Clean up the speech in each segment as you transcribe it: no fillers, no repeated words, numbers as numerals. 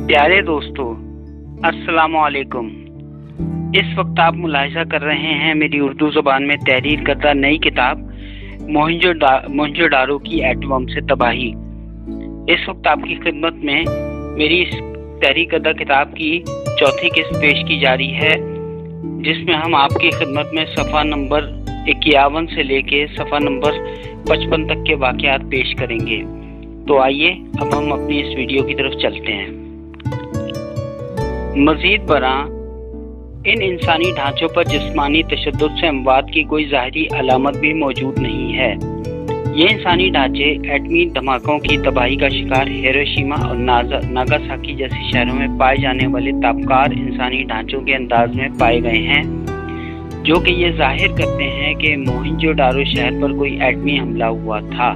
प्यारे दोस्तों, अस्सलाम वालेकुम। इस वक्त आप मुलाहिजा कर रहे हैं मेरी उर्दू ज़ुबान में तहरीर करदा नई किताब मोहनजोदारो की एटम बम से तबाही। इस वक्त आपकी खिदमत में मेरी इस तहरीर करदा किताब की चौथी किस्त पेश की जा रही है, जिसमें हम आपकी खिदमत में सफ़ा नंबर 51 से लेके सफ़ा नंबर 55 तक के वाक़यात पेश करेंगे। तो आइए अब हम अपनी इस वीडियो की तरफ चलते हैं। मज़ीद बरां, इन इंसानी ढांचों पर जिस्मानी तशद्दुद से अमवात की कोई ज़ाहिरी अलामत भी मौजूद नहीं है। ये इंसानी ढांचे एटमी धमाकों की तबाही का शिकार हिरोशिमा और नागासाकी जैसे शहरों में पाए जाने वाले ताबकार इंसानी ढांचों के अंदाज में पाए गए हैं, जो कि ये जाहिर करते हैं कि मोहनजोदारो शहर पर कोई एटमी हमला हुआ था।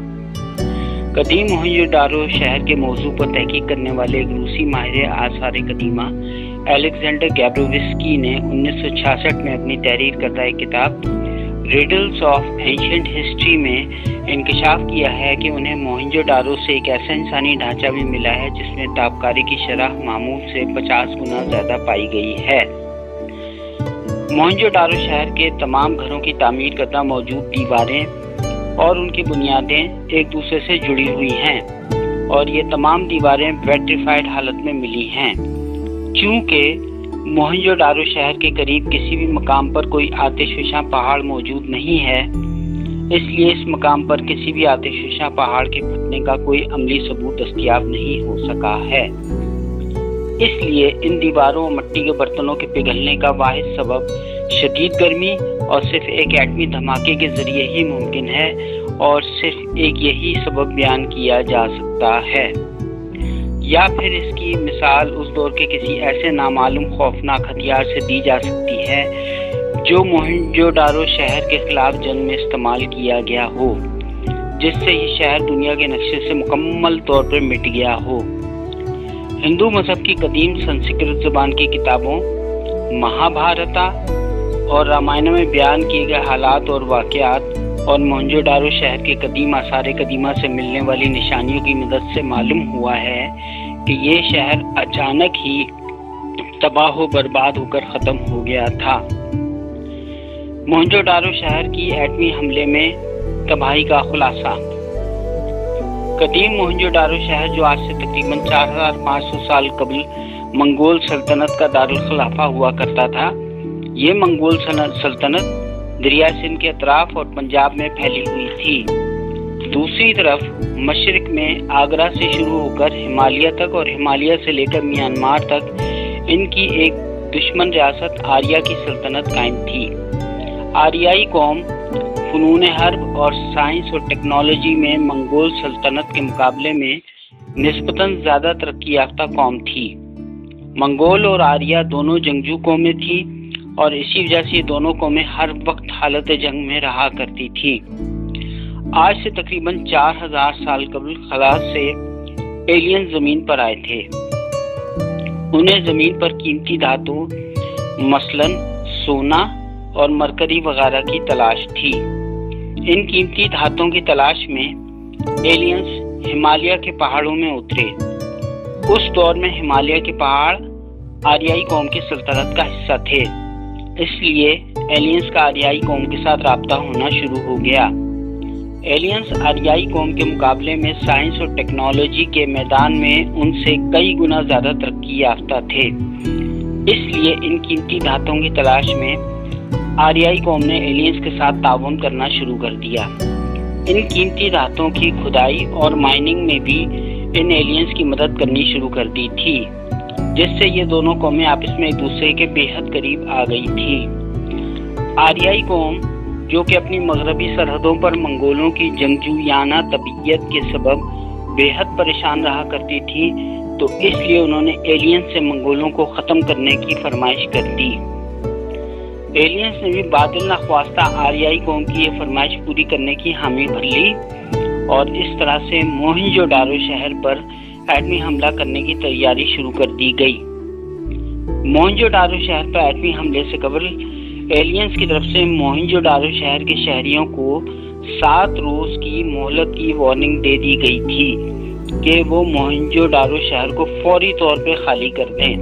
कदीम मोहनजोदारो शहर के मौजू पर तहकीक करने वाले एक रूसी माहिर आसार कदीमा अलेक्जेंडर गैब्रोविस्की ने 1966 में अपनी तहरीर करदा एक किताब रिडल्स ऑफ एंशिएंट हिस्ट्री में इंकशाफ किया है कि उन्हें मोहनजोदारो से एक ऐसा इंसानी ढांचा भी मिला है जिसमें ताबकारी की शरह मामूल से 50 गुना ज़्यादा पाई गई है। मोहनजोदारो शहर के तमाम घरों की तामीर करदा मौजूद दीवारें और उनकी बुनियादें एक दूसरे से जुड़ी हुई हैं, और ये तमाम दीवारें वेट्रीफाइड हालत में मिली हैं। चूँकि मोहनजोदारो शहर के करीब किसी भी मकाम पर कोई आतिशफशा पहाड़ मौजूद नहीं है, इसलिए इस मकाम पर किसी भी आतिशफशा पहाड़ के फटने का कोई अमली सबूत दस्तयाब नहीं हो सका है। इसलिए इन दीवारों और मिट्टी के बर्तनों के पिघलने का वाहिद सबब शदीद गर्मी और सिर्फ एक एटमी धमाके के जरिए ही मुमकिन है, और सिर्फ एक यही सबब बयान किया जा सकता है। या फिर इसकी मिसाल उस दौर के किसी ऐसे नामालूम खौफनाक हथियार से दी जा सकती है जो मोहनजोदारो शहर के खिलाफ जंग में इस्तेमाल किया गया हो, जिससे ये शहर दुनिया के नक्शे से मुकम्मल तौर पर मिट गया हो। हिंदू मजहब की कदीम संस्कृत ज़बान की किताबों महाभारता और रामायण में बयान किए गए हालात और वाक़यात और मोहनजोदारो शहर के कदीम आसार कदीमा से मिलने वाली निशानियों की मदद से मालूम हुआ है कि ये शहर अचानक ही तबाह व बर्बाद होकर ख़त्म हो गया था। मोहनजोदारो शहर की एटमी हमले में तबाही का खुलासा। कदीम मोहनजोदारो शहर, जो आज से तकरीबन 4500 साल कबल मंगोल सल्तनत का दारुल खिलाफा हुआ करता था, ये मंगोल सल्तनत दरिया सिंध के अतराफ और पंजाब में फैली हुई थी। दूसरी तरफ मशरिक में आगरा से शुरू होकर हिमालय तक और हिमालय से लेकर म्यांमार तक इनकी एक दुश्मन रियासत आर्या की सल्तनत कायम थी। आर्याई कौम फनून हर्ब और साइंस और टेक्नोलॉजी में मंगोल सल्तनत के मुकाबले में निस्बतन ज़्यादा तरक्की याफ्ता कौम थी। मंगोल और आर्या दोनों जंगजू कौमें थी, और इसी वजह से दोनों कौमें हर वक्त हालत जंग में रहा करती थी। आज से तकरीबन 4000 साल कबल खला से एलियन ज़मीन पर आए थे। उन्हें ज़मीन पर कीमती धातु मसलन सोना और मरकरी वगैरह की तलाश थी। इन कीमती धातुओं की तलाश में एलियंस हिमालय के पहाड़ों में उतरे। उस दौर में हिमालय के पहाड़ आर्याई कौम की सल्तनत का हिस्सा थे, इसलिए एलियंस का आर्याई कौम के साथ राब्ता होना शुरू हो गया। एलियंस आर्याई कौम के मुकाबले में साइंस और टेक्नोलॉजी के मैदान में उनसे कई गुना ज़्यादा तरक्की याफ्ता थे, इसलिए इन कीमती धातुओं की तलाश में आर्याई कौम ने एलियंस के साथ ताउन करना शुरू कर दिया। इन कीमती धातुओं की खुदाई और माइनिंग में भी इन एलियंस की मदद करनी शुरू कर दी थी, जिससे ये दोनों कौमें आपस में एक दूसरे के बेहद करीब आ गई थी। आर्याई कौम, जो कि अपनी मगरबी सरहदों पर मंगोलों की जंगजूयाना तबीयत के सबब बेहद परेशान रहा करती थी, तो इसलिए उन्होंने एलियंस से मंगोलों को ख़त्म करने की फरमाइश कर दी। एलियंस ने भी बादल नख्वास्ता आर्याई कौम की ये फरमाइश पूरी करने की हामी भर ली, और इस तरह से मोहनजोदारो शहर पर एटमी हमला करने की तैयारी शुरू कर दी गई। मोहनजोदारो शहर पर एटमी हमले से कबल एलियंस की तरफ से मोहनजोदारो शहर के शहरियों को 7 रोज की मोहलत की वार्निंग दे दी गई थी کہ وہ موہنجو ڈارو شہر کو فوری طور پہ خالی کر دیں،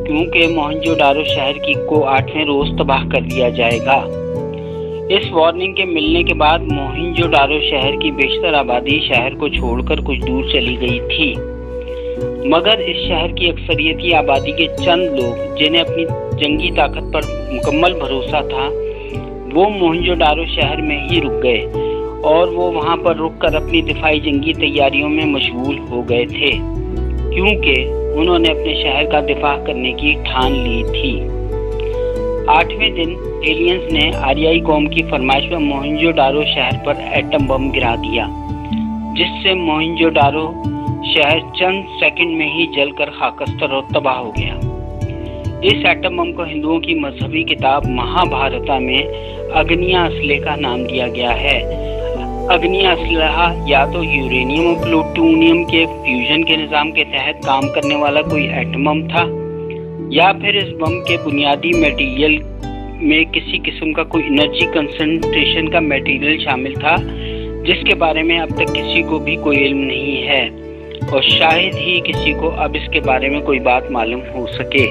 کیونکہ موہنجو ڈارو شہر کو 8ویں روز تباہ کر دیا جائے گا۔ اس وارننگ کے ملنے کے بعد موہنجو ڈارو شہر کی بیشتر آبادی شہر کو چھوڑ کر کچھ دور چلی گئی تھی، مگر اس شہر کی اکثریتی آبادی کے چند لوگ جنہیں اپنی جنگی طاقت پر مکمل بھروسہ تھا، وہ موہنجو ڈارو شہر میں ہی رک گئے اور وہ وہاں پر رک کر اپنی دفاعی جنگی تیاریوں میں مشغول ہو گئے تھے، کیونکہ انہوں نے اپنے شہر کا دفاع کرنے کی ٹھان لی تھی۔ 8ویں دن ایلینز نے آریائی قوم کی فرمائش پر موہنجو ڈارو شہر پر ایٹم بم گرا دیا، جس سے موہنجو ڈارو شہر چند سیکنڈ میں ہی جل کر خاکستر اور تباہ ہو گیا۔ اس ایٹم بم کو ہندوؤں کی مذہبی کتاب مہا بھارتا میں اگنیا اسلحے کا نام دیا گیا ہے۔ اگنیا اسلحہ یا تو یورینیم اور پلوٹونیم کے فیوژن کے نظام کے تحت کام کرنے والا کوئی ایٹم بم تھا، یا پھر اس بم کے بنیادی میٹیریل میں کسی قسم کا کوئی انرجی کنسنٹریشن کا میٹیریل شامل تھا، جس کے بارے میں اب تک کسی کو بھی کوئی علم نہیں ہے، اور شاید ہی کسی کو اب اس کے بارے میں کوئی بات معلوم ہو سکے۔